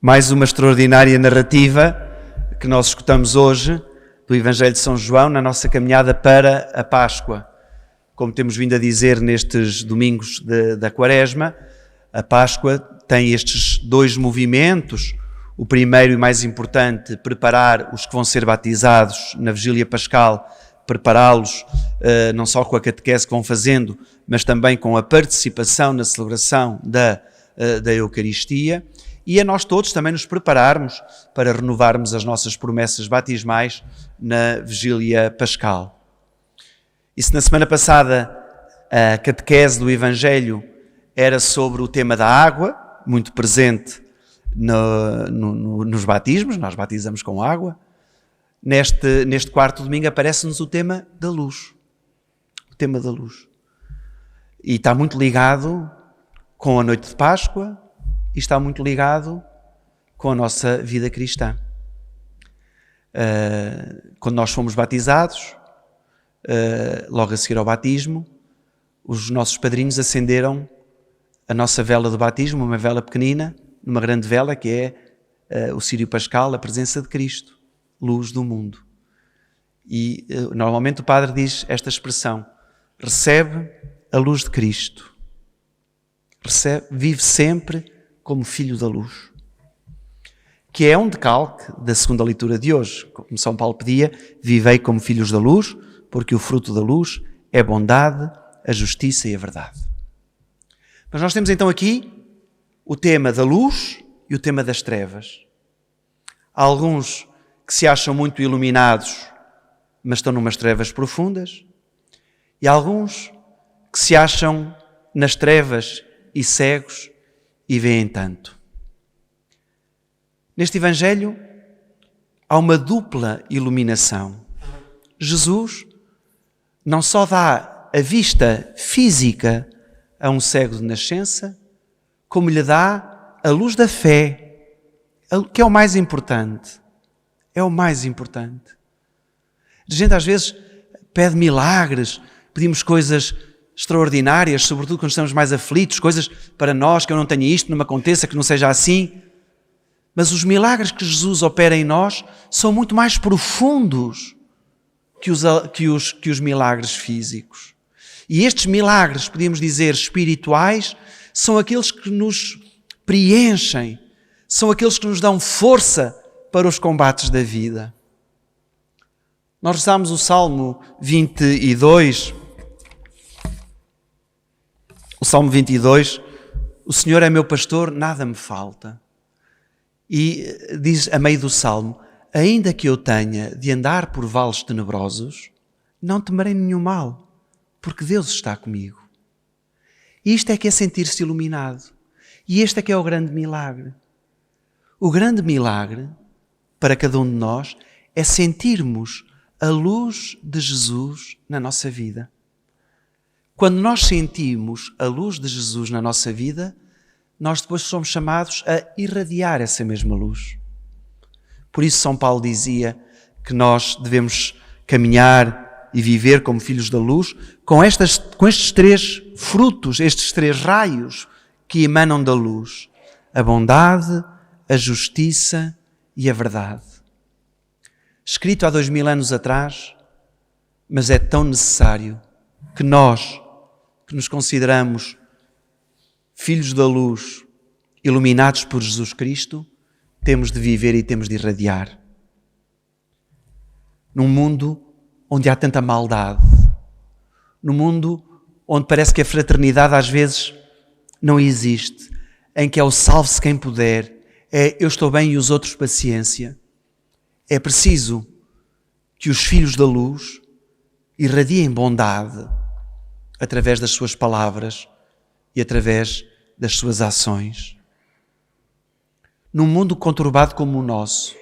Mais uma extraordinária narrativa que nós escutamos hoje do Evangelho de São João na nossa caminhada para a Páscoa. Como temos vindo a dizer nestes domingos da Quaresma, a Páscoa tem estes dois movimentos. O primeiro e mais importante, preparar os que vão ser batizados na Vigília Pascal, prepará-los não só com a catequese que vão fazendo, mas também com a participação na celebração da Eucaristia, e a nós todos também nos prepararmos para renovarmos as nossas promessas batismais na Vigília Pascal. E se na semana passada a catequese do Evangelho era sobre o tema da água, muito presente nos batismos, nós batizamos com água, neste quarto domingo aparece-nos o tema da luz. O tema da luz. E está muito ligado com a noite de Páscoa e está muito ligado com a nossa vida cristã. Quando nós fomos batizados, logo a seguir ao batismo, os nossos padrinhos acenderam a nossa vela do batismo, uma vela pequenina, numa grande vela que é o Círio Pascal, a presença de Cristo, luz do mundo. E normalmente o padre diz esta expressão: recebe a luz de Cristo, vive sempre como filho da luz, que é um decalque da segunda leitura de hoje, como São Paulo pedia: vivei como filhos da luz, porque o fruto da luz é a bondade, a justiça e a verdade. Mas nós temos então aqui o tema da luz e o tema das trevas. Há alguns que se acham muito iluminados, mas estão numas trevas profundas, e há alguns que se acham nas trevas e cegos e veem tanto. Neste Evangelho há uma dupla iluminação. Jesus não só dá a vista física a um cego de nascença, como lhe dá a luz da fé, que é o mais importante. É o mais importante. A gente às vezes pede milagres, pedimos coisas extraordinárias, sobretudo quando estamos mais aflitos, coisas para nós, que eu não tenha isto, não me aconteça, que não seja assim. Mas os milagres que Jesus opera em nós são muito mais profundos que os milagres físicos. E estes milagres, podíamos dizer, espirituais, são aqueles que nos preenchem, são aqueles que nos dão força para os combates da vida. Nós rezámos o Salmo 22. O Salmo 22, o Senhor é meu pastor, nada me falta. E diz a meio do Salmo: ainda que eu tenha de andar por vales tenebrosos, não temerei nenhum mal, porque Deus está comigo. E isto é que é sentir-se iluminado. E este é que é o grande milagre. O grande milagre para cada um de nós é sentirmos a luz de Jesus na nossa vida. Quando nós sentimos a luz de Jesus na nossa vida, nós depois somos chamados a irradiar essa mesma luz. Por isso São Paulo dizia que nós devemos caminhar e viver como filhos da luz com estes três frutos, estes três raios que emanam da luz: a bondade, a justiça e a verdade. Escrito há 2000 anos atrás, mas é tão necessário que nós, que nos consideramos filhos da luz, iluminados por Jesus Cristo, temos de viver e temos de irradiar. Num mundo onde há tanta maldade, num mundo onde parece que a fraternidade às vezes não existe, em que é o salve-se quem puder, é eu estou bem e os outros paciência, é preciso que os filhos da luz irradiem bondade através das suas palavras e através das suas ações. Num mundo conturbado como o nosso,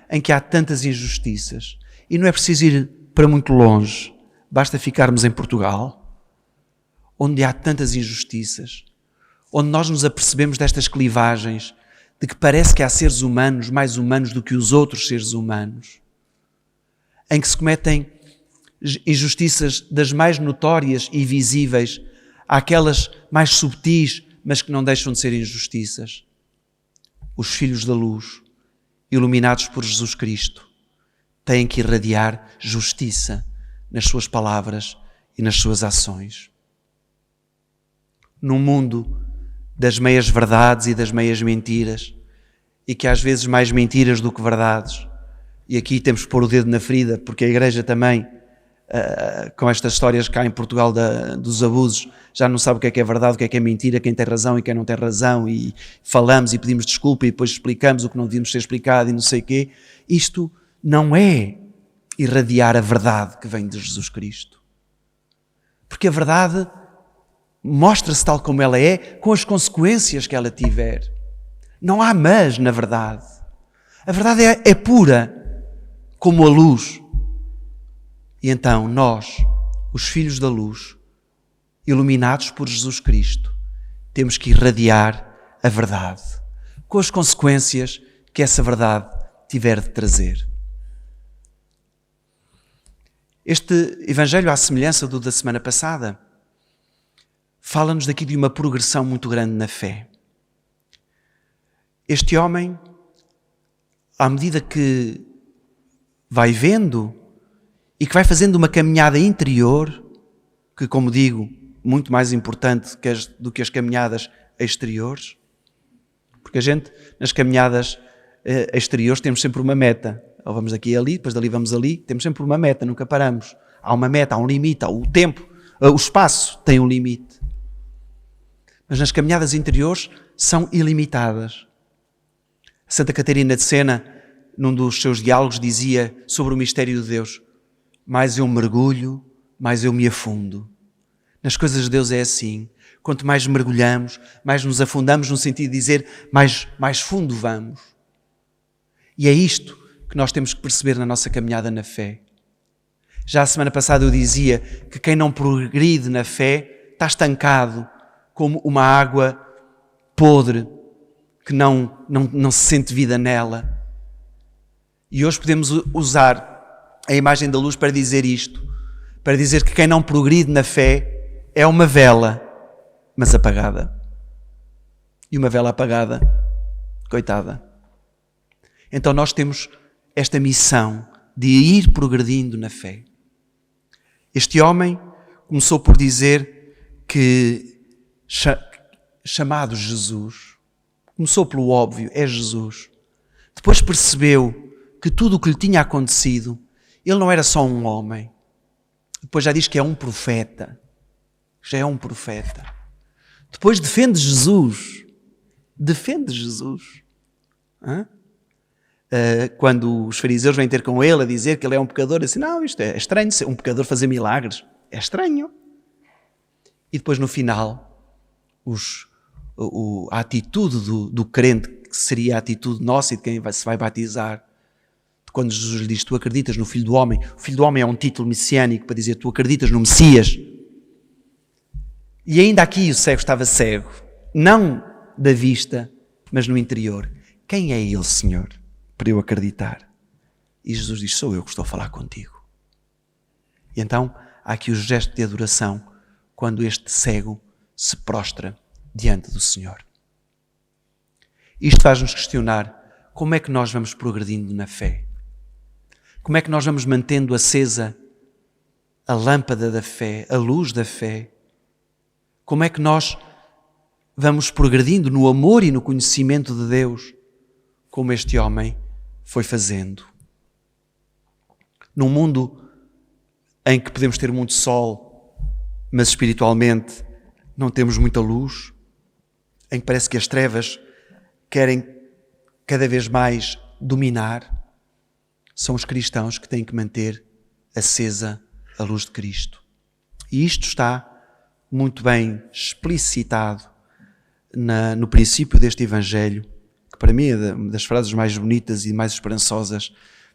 em que há tantas injustiças, e não é preciso ir para muito longe, basta ficarmos em Portugal, onde há tantas injustiças, onde nós nos apercebemos destas clivagens, de que parece que há seres humanos mais humanos do que os outros seres humanos, em que se cometem injustiças das mais notórias e visíveis àquelas mais subtis, mas que não deixam de ser injustiças. os filhos da luz, iluminados por Jesus Cristo, têm que irradiar justiça nas suas palavras e nas suas ações. Num mundo das meias verdades e das meias mentiras, e que às vezes mais mentiras do que verdades, e aqui temos que pôr o dedo na ferida, porque a Igreja também, com estas histórias cá em Portugal dos abusos, já não sabe o que é verdade, o que é mentira, quem tem razão e quem não tem razão, e falamos e pedimos desculpa e depois explicamos o que não devíamos ter explicado e não sei o quê. Isto não é irradiar a verdade que vem de Jesus Cristo. Porque a verdade mostra-se tal como ela é, com as consequências que ela tiver. Não há mas na verdade. A verdade é pura, como a luz. E então nós, os filhos da luz, iluminados por Jesus Cristo, temos que irradiar a verdade, com as consequências que essa verdade tiver de trazer. Este Evangelho, à semelhança do da semana passada, fala-nos daqui de uma progressão muito grande na fé. Este homem, à medida que vai vendo e que vai fazendo uma caminhada interior, que, como digo, muito mais importante do que as caminhadas exteriores, porque a gente, nas caminhadas exteriores, temos sempre uma meta. Ou vamos daqui a ali, depois dali vamos ali, temos sempre uma meta, nunca paramos. Há uma meta, há um limite, o tempo, o espaço tem um limite. Mas nas caminhadas interiores são ilimitadas. Santa Catarina de Sena, num dos seus diálogos, dizia sobre o mistério de Deus: mais eu mergulho, mais eu me afundo. Nas coisas de Deus é assim. Quanto mais mergulhamos, mais nos afundamos, no sentido de dizer, mais fundo vamos. E é isto que nós temos que perceber na nossa caminhada na fé. Já a semana passada eu dizia que quem não progride na fé está estancado, como uma água podre, que não se sente vida nela. E hoje podemos usar a imagem da luz para dizer isto, para dizer que quem não progride na fé é uma vela, mas apagada. E uma vela apagada, coitada. Então nós temos esta missão de ir progredindo na fé. Este homem começou por dizer que, chamado Jesus, começou pelo óbvio, é Jesus. Depois percebeu que tudo o que lhe tinha acontecido, ele não era só um homem. Depois já diz que é um profeta. Já é um profeta. Depois defende Jesus. Defende Jesus. Quando os fariseus vêm ter com ele a dizer que ele é um pecador, assim, não, isto é estranho, ser um pecador fazer milagres. É estranho. E depois no final, a atitude do crente, que seria a atitude nossa e de quem se vai batizar, quando Jesus lhe diz, tu acreditas no Filho do Homem. O Filho do Homem é um título messiânico para dizer, tu acreditas no Messias. E ainda aqui o cego estava cego, não da vista, mas no interior. Quem é ele, Senhor, para eu acreditar? E Jesus diz, sou eu que estou a falar contigo. E então há aqui o gesto de adoração, quando este cego se prostra diante do Senhor. Isto faz-nos questionar como é que nós vamos progredindo na fé. Como é que nós vamos mantendo acesa a lâmpada da fé, a luz da fé? Como é que nós vamos progredindo no amor e no conhecimento de Deus, como este homem foi fazendo? Num mundo em que podemos ter muito sol, mas espiritualmente não temos muita luz, em que parece que as trevas querem cada vez mais dominar, são os cristãos que têm que manter acesa a luz de Cristo. E isto está muito bem explicitado no princípio deste Evangelho, que para mim é uma das frases mais bonitas e mais esperançosas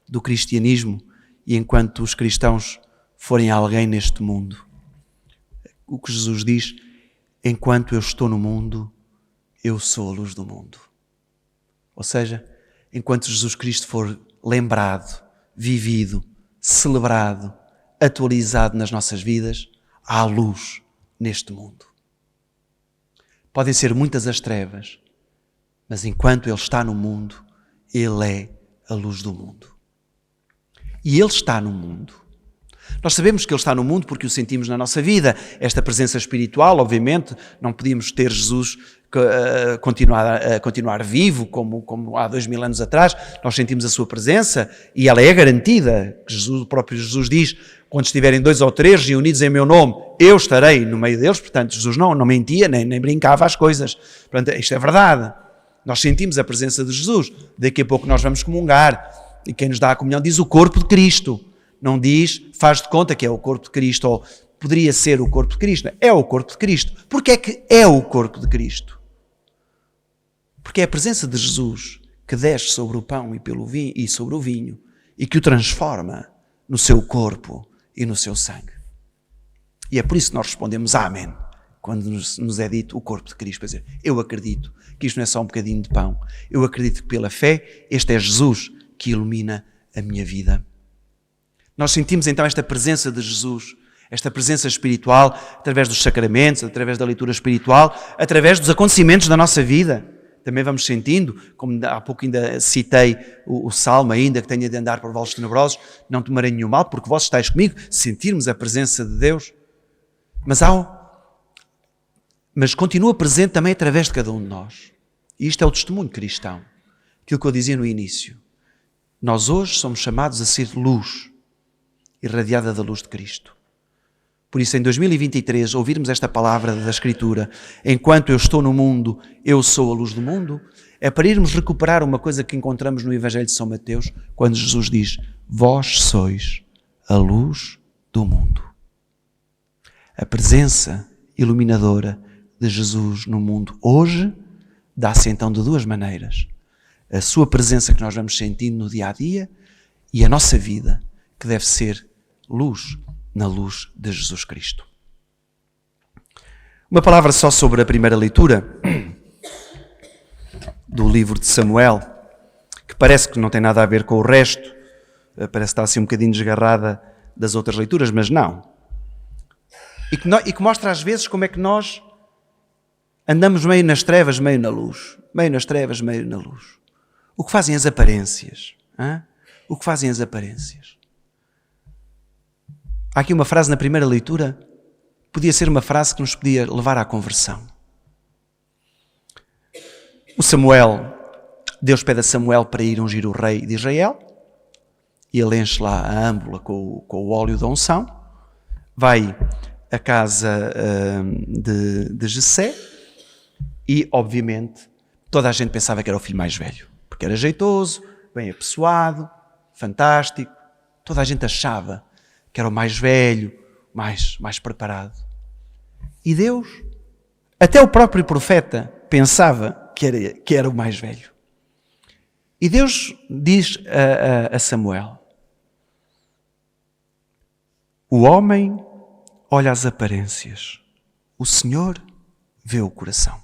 do cristianismo, e enquanto os cristãos forem alguém neste mundo. O que Jesus diz, enquanto eu estou no mundo, eu sou a luz do mundo. Ou seja, enquanto Jesus Cristo for lembrado, vivido, celebrado, atualizado nas nossas vidas, há luz neste mundo. Podem ser muitas as trevas, Mas enquanto Ele está no mundo, Ele é a luz do mundo. E Ele está no mundo. Nós sabemos que Ele está no mundo porque o sentimos na nossa vida. Esta presença espiritual, obviamente, não podíamos ter Jesus continuar vivo como há 2000 anos atrás. Nós sentimos a sua presença e ela é garantida. O próprio Jesus diz, quando estiverem 2 ou 3 reunidos em meu nome, eu estarei no meio deles. Portanto, Jesus não mentia, nem brincava às coisas. Portanto, isto é verdade. Nós sentimos a presença de Jesus. Daqui a pouco nós vamos comungar. E quem nos dá a comunhão diz o corpo de Cristo. Não diz, faz de conta que é o corpo de Cristo, ou poderia ser o corpo de Cristo. É o corpo de Cristo. Porquê é que é o corpo de Cristo? Porque é a presença de Jesus que desce sobre o pão e sobre o vinho e que o transforma no seu corpo e no seu sangue. E é por isso que nós respondemos amém quando nos é dito o corpo de Cristo. Quer dizer, eu acredito que isto não é só um bocadinho de pão. Eu acredito que pela fé este é Jesus que ilumina a minha vida. Nós sentimos então esta presença de Jesus, esta presença espiritual, através dos sacramentos, através da leitura espiritual, através dos acontecimentos da nossa vida. Também vamos sentindo, como há pouco ainda citei o Salmo ainda, que tenha de andar por vales tenebrosos, não tomarei nenhum mal, porque vós estáis comigo, sentirmos a presença de Deus. Mas continua presente também através de cada um de nós. E isto é o testemunho cristão. Aquilo que eu dizia no início. Nós hoje somos chamados a ser luz, irradiada da luz de Cristo. Por isso, em 2023, ouvirmos esta palavra da Escritura, enquanto eu estou no mundo, eu sou a luz do mundo, é para irmos recuperar uma coisa que encontramos no Evangelho de São Mateus, quando Jesus diz, vós sois a luz do mundo. A presença iluminadora de Jesus no mundo hoje dá-se então de 2 maneiras. A sua presença que nós vamos sentindo no dia a dia e a nossa vida, que deve ser luz na luz de Jesus Cristo. Uma palavra só sobre a primeira leitura do livro de Samuel, que parece que não tem nada a ver com o resto, parece estar assim um bocadinho desgarrada das outras leituras, mas não. E que mostra às vezes como é que nós andamos meio nas trevas, meio na luz. Meio nas trevas, meio na luz. O que fazem as aparências? O que fazem as aparências? Há aqui uma frase na primeira leitura, podia ser uma frase que nos podia levar à conversão. Deus pede a Samuel para ir ungir o rei de Israel, e ele enche lá a âmbula com o óleo da unção, vai à casa de Jessé, e obviamente toda a gente pensava que era o filho mais velho, porque era jeitoso, bem apessoado, fantástico, toda a gente achava que era o mais velho, mais preparado. E Deus, até o próprio profeta, pensava que era o mais velho. E Deus diz a Samuel, o homem olha as aparências, o Senhor vê o coração.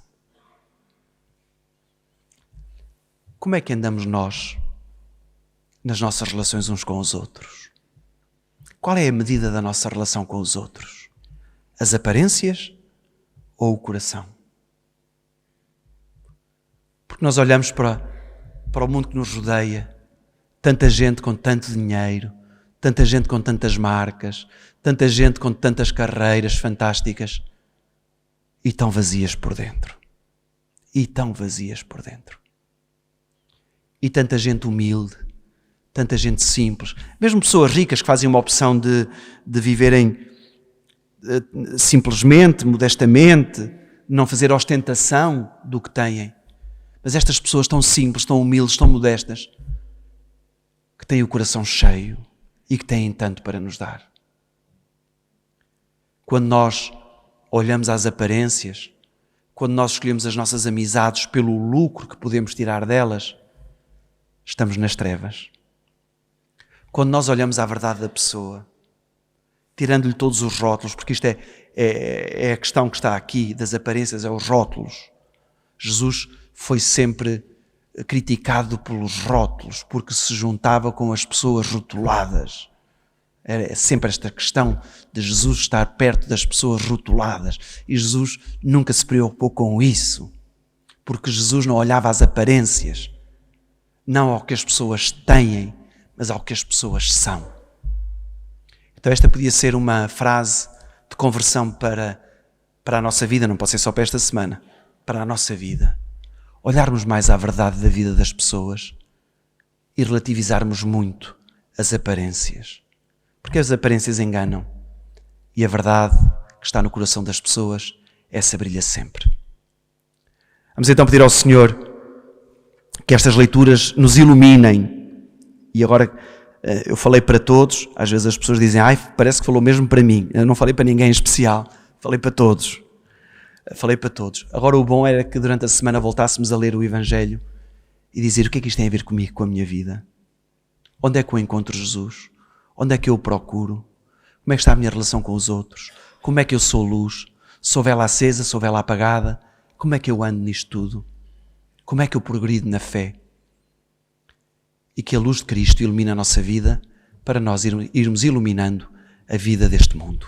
Como é que andamos nós nas nossas relações uns com os outros? Qual é a medida da nossa relação com os outros? As aparências ou o coração? Porque nós olhamos para o mundo que nos rodeia, tanta gente com tanto dinheiro, tanta gente com tantas marcas, tanta gente com tantas carreiras fantásticas e tão vazias por dentro. E tão vazias por dentro. E tanta gente humilde, tanta gente simples, mesmo pessoas ricas que fazem uma opção de viverem simplesmente, modestamente, não fazer ostentação do que têm. Mas estas pessoas tão simples, tão humildes, tão modestas, que têm o coração cheio e que têm tanto para nos dar. Quando nós olhamos às aparências, quando nós escolhemos as nossas amizades pelo lucro que podemos tirar delas, estamos nas trevas. Quando nós olhamos à verdade da pessoa, tirando-lhe todos os rótulos, porque isto é a questão que está aqui, das aparências, é os rótulos. Jesus foi sempre criticado pelos rótulos, porque se juntava com as pessoas rotuladas. Era sempre esta questão de Jesus estar perto das pessoas rotuladas. E Jesus nunca se preocupou com isso, porque Jesus não olhava às aparências, não ao que as pessoas têm, mas ao que as pessoas são. Então esta podia ser uma frase de conversão para a nossa vida, não pode ser só para esta semana, para a nossa vida. Olharmos mais à verdade da vida das pessoas e relativizarmos muito as aparências. Porque as aparências enganam e a verdade que está no coração das pessoas, essa brilha sempre. Vamos então pedir ao Senhor que estas leituras nos iluminem. E agora eu falei para todos, às vezes as pessoas dizem, parece que falou mesmo para mim. Eu não falei para ninguém em especial, falei para todos. Agora o bom era que durante a semana voltássemos a ler o Evangelho e dizer o que é que isto tem a ver comigo, com a minha vida. Onde é que eu encontro Jesus? Onde é que eu o procuro? Como é que está a minha relação com os outros? Como é que eu sou luz? Sou vela acesa, sou vela apagada? Como é que eu ando nisto tudo? Como é que eu progrido na fé? E que a luz de Cristo ilumine a nossa vida para nós irmos iluminando a vida deste mundo.